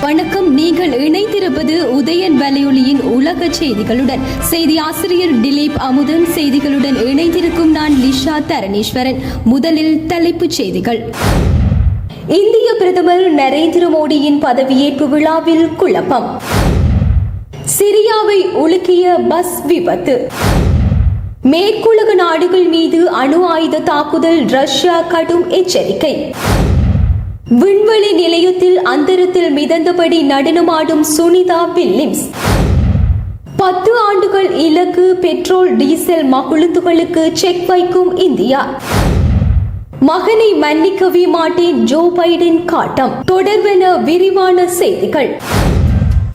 வணக்கம். நீங்கள் இணைந்திருப்பது உதயன் வலையொலியின் உலக செய்திகளுடன். செய்தி ஆசிரியர் திலீப் அமுதன். செய்திகளுடன் இணைந்திருக்கும் நான் லிஷா தரணீஸ்வரன். முதலில் தலைப்புச் செய்திகள். இந்திய பிரதமர் நரேந்திர மோடியின் பதவியேற்பு விழாவில் குழப்பம். சிரியாவை உலுக்கிய பஸ் விபத்து. மேற்குலக நாடுகள் மீது அணு ஆயுத தாக்குதல், ரஷ்யா கடும் எச்சரிக்கை. விண்வெளி நிலையத்தில் அந்தரத்தில் மிதந்தபடி நடனமாடும் சுனிதா வில்லியம்ஸ். 10 ஆண்டுகள் இலக்கு, பெட்ரோல் டீசல் மகுழுத்துகளுக்கு செக் வைக்கும் இந்தியா. மகனை மன்னிக்கவே மாட்டேன், ஜோ பைடன் காட்டம். தொடர்பென விரிவான செய்திகள்.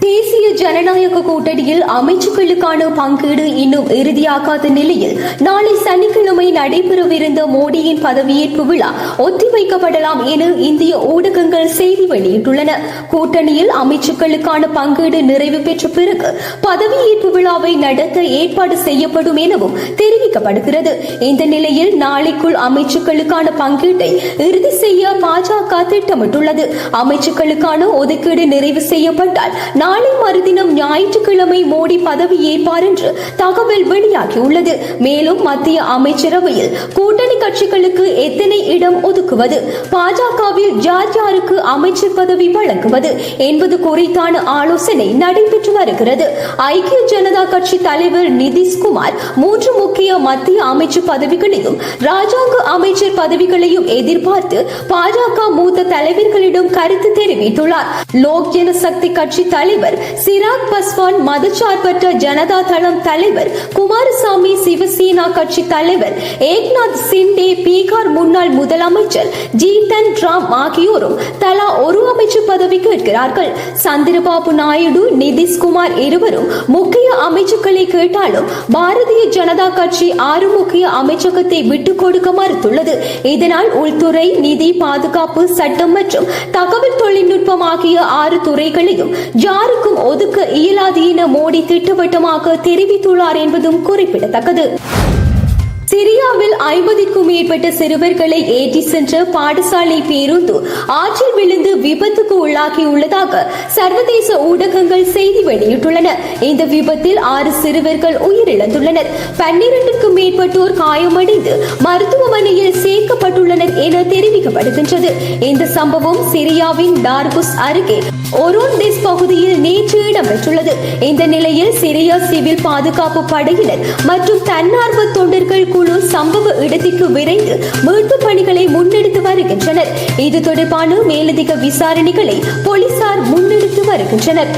தேசிய ஜனநாயக கூட்டணியில் அமைச்சுக்களுக்கான பங்கீடு இன்னும் இறுதியாகாத நிலையில் நாளை சனிக்கிழமை நடைபெறவிருந்த மோடியின் பதவியேற்பு விழா ஒத்திவைக்கப்படலாம் என இந்திய ஊடகங்கள் செய்தி வெளியிட்டுள்ளன. கூட்டணியில் அமைச்சுக்களுக்கான பங்கீடு நிறைவு பெற்ற பிறகு பதவியேற்பு விழாவை நடத்த ஏற்பாடு செய்யப்படும் எனவும் தெரிவிக்கப்படுகிறது. இந்த நிலையில் நாளைக்குள் அமைச்சுக்களுக்கான பங்கீட்டை இறுதி செய்ய பாஜக திட்டமிட்டுள்ளது. அமைச்சுக்களுக்கான ஒதுக்கீடு நிறைவு செய்யப்பட்டால் நாளை மறுதினம் ஞாயிற்றுக்கிழமை மோடி பதவி ஏற்பார் என்று தகவல் வெளியாகியுள்ளது. மேலும் மத்திய அமைச்சரவையில் கூட்டணி கட்சிகளுக்கு எத்தனை இடம் ஒதுக்குவது, பாஜகவில் யார் யாருக்கு அமைச்சர் பதவி வழங்குவது என்பது குறித்தான ஆலோசனை நடைபெற்று வருகிறது. ஐக்கிய ஜனதா கட்சி தலைவர் நிதிஷ்குமார் 3 முக்கிய மத்திய அமைச்சர் பதவிகளையும் ராஜாங்க அமைச்சர் பதவிகளையும் எதிர்பார்த்து பாஜக மூத்த தலைவர்களிடம் கருத்து தெரிவித்துள்ளார். லோக் ஜனசக்தி கட்சி தலைவர் சிராக் பஸ்வான், மதச்சார்பற்ற ஜனதா தளம் தலைவர் குமாரசாமி, சிவசேனா கட்சி தலைவர் ஏக்நாத் சிண்டே, பீகார் முன்னாள் முதலமைச்சர் ஜீதன் ராம் ஆகியோரும் தலா ஒரு அமைச்சர் பதவி கேட்கிறார்கள். சந்திரபாபு நாயுடு, நிதிஷ்குமார் இருவரும் முக்கிய அமைச்சர்களை கேட்டாலும் பாரதிய ஜனதா கட்சி 6 முக்கிய அமைச்சகத்தை விட்டுக் கொடுக்க மறுத்துள்ளது. இதனால் உள்துறை, நிதி, பாதுகாப்பு, சட்டம் மற்றும் தகவல் தொழில்நுட்பம் ஆகிய 6 துறைகளையும் யாருக்கும் ஒதுக்க இயலாது என மோடி திட்டவட்டமாக தெரிவித்துள்ளார் என்பதும் குறிப்பிடத்தக்கது. சிரியாவில் 50க்கும் மேற்பட்ட சிறுவர்களை ஏற்றி சென்ற பாடசாலை பேருந்து ஆற்றில் விழுந்து விபத்துக்கு உள்ளாகியுள்ளதாக சர்வதேச ஊடகங்கள் செய்தி வெளியிட்டுள்ளன. இந்த விபத்தில் 6 சிறுவர்கள் உயிரிழந்துள்ளனர். 12க்கும் மேற்பட்டோர் காயமடைந்து மருத்துவமனையில் சேர்க்கப்பட்டுள்ளனர் என தெரிவிக்கப்படுகின்றது. இந்த சம்பவம் சிரியாவின் டார்புஸ் அருகே ஒரோன்டெஸ் பகுதியில் நேற்று இடம்பெற்றுள்ளது. இந்த நிலையில் சிரியா சிவில் பாதுகாப்பு படையினர் மற்றும் தன்னார்வ தொண்டர்கள் குழு சம்பவ இடத்திற்கு விரைந்து மீட்பு பணிகளை முன்னெடுத்து வருகின்றனர். இது தொடர்பான மேலதிக விசாரணைகளை போலீசார் முன்னெடுத்து வருகின்றனர்.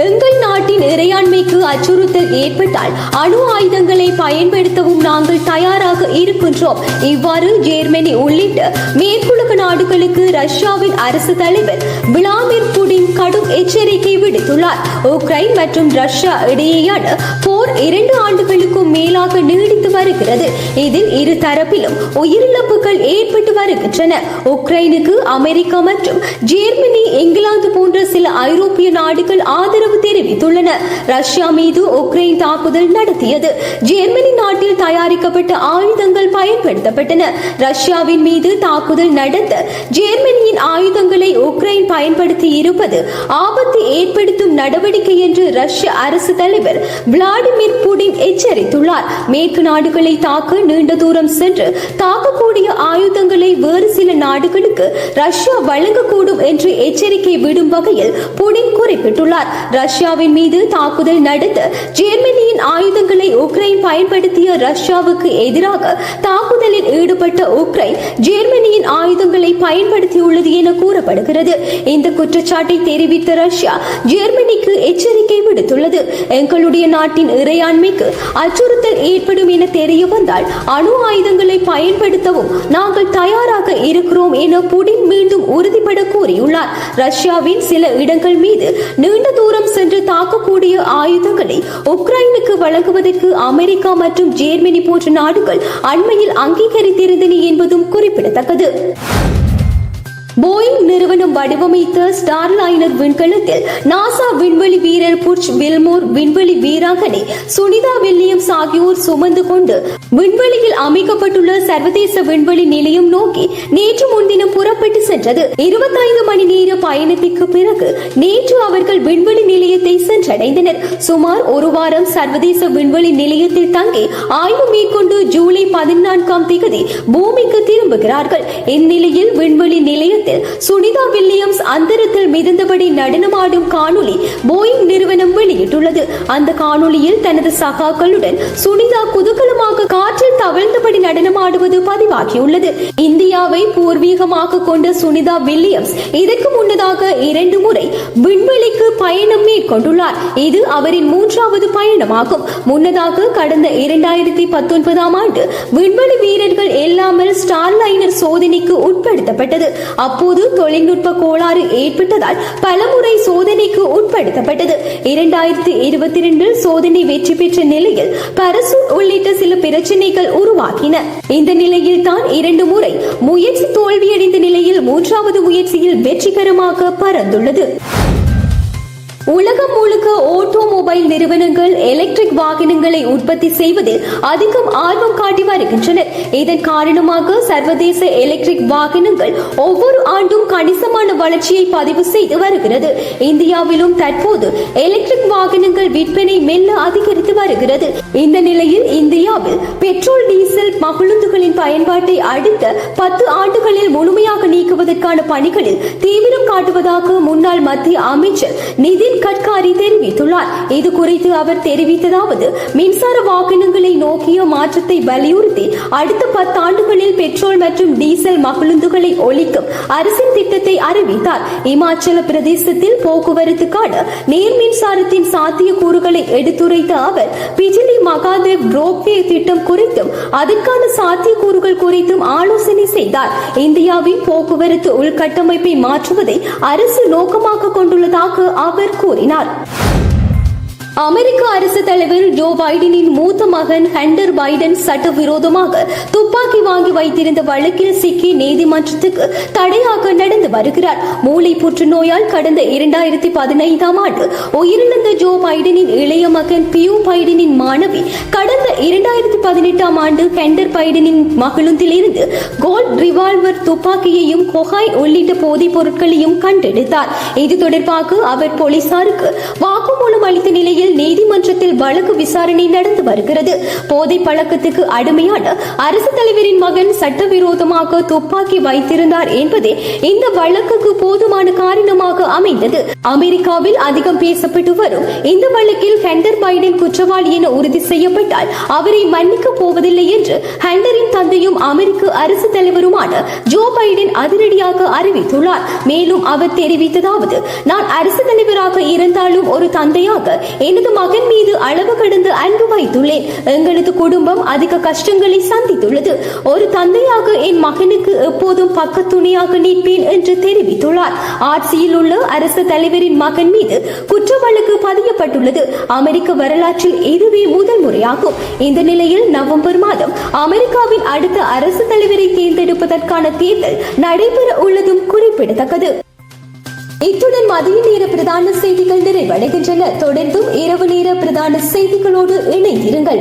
எங்கள் நாட்டின் இறையாண்மைக்கு அச்சுறுத்தல் ஏற்பட்டால் அணு ஆயுதங்களை பயன்படுத்தவும் நாங்கள் தயாராக இருக்கின்றோம். இவ்வாறு ஜெர்மனி உள்ளிட்ட மேற்குலக நாடுகளுக்கு ரஷ்யாவின் அரசு தலைவர் விளாடிமிர் புடின் கடும் எச்சரிக்கை விடுத்துள்ளார். உக்ரைன் மற்றும் ரஷ்யா இடையேயான போர் 2 ஆண்டுகளுக்கும் மேலாக நீடித்து வருகிறது. இதில் இரு தரப்பிலும் உயிரிழப்புகள் ஏற்பட்டு வருகின்றன. உக்ரைனுக்கு அமெரிக்கா மற்றும் ஜெர்மனி, இங்கிலாந்து போன்ற சில ஐரோப்பிய நாடுகள் ஆதரவு தெரிவித்துள்ளன. ரஷ்யா மீது உக்ரைன் தாக்குதல் நடத்தியது. ஜெர்மனி நாட்டில் தயாரிக்கப்பட்ட ஆயுதங்கள் பயன்படுத்தப்பட்டன. ரஷ்யாவின் மீது தாக்குதல் நடத்த ஜெர்மனியின் ஆயுதங்களை உக்ரைன் பயன்படுத்தி இருப்பது ஆபத்தை ஏற்படுத்தும் நடவடிக்கை என்று ரஷ்ய அரசு தலைவர் விளாடிமிர் புடின் எச்சரித்துள்ளார். மேற்கு நாடுகளை தாக்க நீண்ட தூரம் சென்று தாக்கக்கூடிய ஆயுதங்களை வேறு சில நாடுகளுக்கு ரஷ்யா வழங்கக்கூடும் என்று எச்சரிக்கை விடும் வகையில் புடின் குறிப்பிட்டுள்ளார். ரஷ்யாவின் மீது தாக்குதல் நடத்த ஜெர்மனியின் ஆயுதங்களை உக்ரைன் பயன்படுத்திய ரஷ்யாவுக்கு எதிராக தாக்குதலில் ஈடுபட்ட உக்ரைன் ஜெர்மனியின் ஆயுதங்களை பயன்படுத்தியுள்ளது என கூறப்படுகிறது. இந்த குற்றச்சாட்டை தெரிவித்த ரஷ்யா ஜெர்மனிக்கு எச்சரிக்கை விடுத்துள்ளது. எங்களுடைய நாட்டின் இறையாண்மைக்கு அச்சுறுத்தல் ஏற்படும் என தெரிய வந்தால் அணு ஆயுதங்களை பயன்படுத்தவும் நாங்கள் தயாராக இருக்கிறோம் என புடின் மீண்டும் உறுதிபட கூறியுள்ளார். ரஷ்யாவின் சில இடங்கள் மீது நீண்ட தூரம் சென்று தாக்கக்கூடிய ஆயுதங்களை உக்ரைனுக்கு வழங்குவதற்கு அமெரிக்கா மற்றும் ஜெர்மனி போன்ற நாடுகள் அண்மையில் அங்கீகரித்திருந்தன என்பதும் குறிப்பிடத்தக்கது. போயிங் நிறுவனம் வடிவமைத்த ஸ்டார்லைனர் விண்கலத்தில் நாசா விண்வெளி வீரர் புர்ச் வில்மோர், விண்வெளி வீராங்கனை சுனிதா வில்லியம்ஸ் ஆகியோர் சுமந்து கொண்டு விண்வெளியில் அமைக்கப்பட்டுள்ள சர்வதேச விண்வெளி நிலையம் நோக்கி நேற்று முன்தினம் புறப்பட்டு சென்றது. 25 மணி நேர பயணத்திற்கு பிறகு நேற்று அவர்கள் விண்வெளி நிலையத்தை சென்றடைந்தனர். சுமார் ஒரு வாரம் சர்வதேச விண்வெளி நிலையத்தில் தங்கி ஆய்வு மேற்கொண்டு ஜூலை 14ஆம் தேதி பூமிக்கு திரும்புகிறார்கள். இந்நிலையில் விண்வெளி நிலையத்தில் சுனிதா வில்லியம்ஸ் அந்தரத்தில் மிதந்தபடி நடனமாடும் காணொளி போயிங் நிறுவனம் வெளியிட்டுள்ளது. அந்த காணொளியில் தனது சகாக்களுடன் சுனிதா குதூகலமாக காற்றில் தவழ்ந்தபடி நடனமாடுவது பதிவாகியுள்ளது. இந்தியாவை பூர்வீகமாக கொண்ட சுனிதா வில்லியம்ஸ் இதற்கு முன்னதாக 2 முறை விண்வெளிக்கு பயணம் மேற்கொண்டுள்ளார். இது அவரின் 3வது பயணமாகும். முன்னதாக கடந்த 2019ஆம் ஆண்டு விண்வெளி வீரர்கள் இல்லாமல் ஸ்டார்லைனர் சோதனைக்கு உட்படுத்தப்பட்டது. அப்போது தொழில்நுட்ப கோளாறு ஏற்பட்டதால் பலமுறை சோதனைக்கு உட்படுத்தப்பட்டது. 2022 சோதனை வெற்றி பெற்ற நிலையில் பரசூட் உள்ளிட்ட சில பிரச்சனைகள் உருவாகின. இந்த நிலையில் தான் 2 முறை முயற்சி தோல்வியடைந்த நிலையில் 3வது முயற்சியில் வெற்றிகரமாக பறந்துள்ளது. உலகம் முழுக்க ஆட்டோமொபைல் நிறுவனங்கள் எலக்ட்ரிக் வாகனங்களை உற்பத்தி செய்வதில் அதிகம் ஆர்வம் காட்டி வருகின்றனர். இதன் காரணமாக சர்வதேச எலக்ட்ரிக் வாகனங்கள் ஒவ்வொரு ஆண்டும் கணிசமான வளர்ச்சியை பதிவு செய்து வருகிறது. இந்தியாவிலும் தற்போது எலக்ட்ரிக் வாகனங்கள் விற்பனை மெல்ல அதிகரித்து வருகிறது. இந்த நிலையில் இந்தியாவில் பெட்ரோல், டீசல் மகிழுந்துகளின் பயன்பாட்டை அடுத்த 10 ஆண்டுகளில் முழுமையாக நீக்குவதற்கான பணிகளில் தீவிரம் காட்டுவதாக முன்னாள் மத்திய அமைச்சர் நிதின் கட்காரி தெரிவித்துள்ளார். இது குறித்து அவர் தெரிவித்ததாவது: மின்சார வாகனங்களை நோக்கிய மாற்றத்தை வலியுறுத்தி அடுத்த 10 ஆண்டுகளில் பெட்ரோல் மற்றும் டீசல் மகிழுந்துகளை ஒழிக்கும் அரசின் திட்டத்தை அறிவித்தார். இமாச்சல பிரதேசத்தில் போக்குவரத்துக்கான நீர் மின்சாரத்தின் சாத்தியக்கூறுகளை எடுத்துரைத்த அவர் பிஜிலி மகாதேவ் ரோப்வே திட்டம் குறித்தும் அதற்கான சாத்தியக்கூறுகள் குறித்தும் ஆலோசனை செய்தார். இந்தியாவின் போக்குவரத்து உள்கட்டமைப்பை மாற்றுவதை அரசு நோக்கமாக கொண்டுள்ளதாக அவர் கூறினார். அமெரிக்க அரசு தலைவர் ஜோ பைடனின் மூத்த மகன் ஹண்டர் பைடன் சட்டவிரோதமாக துப்பாக்கி வாங்கி வைத்திருந்த வழக்கில் சிக்கி நீதிமன்றத்துக்கு தடையாக நடந்து வருகிறார். மூளை புற்றுநோயால் கடந்த 2015ஆம் ஆண்டு உயிரிழந்த ஜோ பைடனின் இளைய மகன் பியூ பைடனின் மாணவி கடந்த 2018ஆம் ஆண்டு ஹண்டர் பைடனின் மகிழுந்திலிருந்து கோல்ட் ரிவால்வர் துப்பாக்கியையும் கொகைன் உள்ளிட்ட போதைப் பொருட்களையும் கண்டெடுத்தார். இது தொடர்பாக அவர் போலீசாருக்கு வாக்குமூலம் அளித்த நிலையில் நீதிமன்றத்தில் வழக்கு விசாரணை நடந்து வருகிறது. போதை பழக்கத்துக்கு அடிமையான அரசு தலைவரின் மகன் சட்டவிரோதமாக துப்பாக்கி வைத்திருந்தார் என்பதே இந்த வழக்குக்கு போதுமான காரணமாக அமைந்தது. அமெரிக்காவில் அதிகம் பேசப்பட்டு வரும் இந்த வழக்கில் ஹண்டர் பைடன் குற்றவாளி என உறுதி செய்யப்பட்டால் அவரை மன்னிக்க போவதில்லை என்று ஹண்டரின் தந்தையும் அமெரிக்க அரசு தலைவருமான ஜோ பைடன் அதிரடியாக அறிவித்துள்ளார். மேலும் அவர் தெரிவித்ததாவது: நான் அரசு தலைவராக இருந்தாலும் ஒரு தந்தையாக எனது மகன் மீது அளவு கடந்து அன்பு வைத்துள்ளேன். எங்களது குடும்பம் அதிக கஷ்டங்களை சந்தித்துள்ளது. ஒரு தந்தையாக என் மகனுக்கு எப்போதும் பக்கத்துணையாக நிற்பேன் என்று தெரிவித்துள்ளார். ஆட்சியில் உள்ள அரசு தலைவரின் மகன் மீது குற்ற வழக்கு பதியப்பட்டுள்ளது. அமெரிக்க வரலாற்றில் இதுவே முதல் முறையாகும். இந்த நிலையில் நவம்பர் மாதம் அமெரிக்காவின் அடுத்த அரசு தலைவரை தேர்ந்தெடுப்பதற்கான தேர்தல் நடைபெற உள்ளதும் குறிப்பிடத்தக்கது. இத்துடன் மதிய நேர பிரதான செய்திகள் நிறைவடைகின்றன. தொடர்ந்தும் இரவு நேர பிரதான செய்திகளோடு இணைந்திருங்கள்.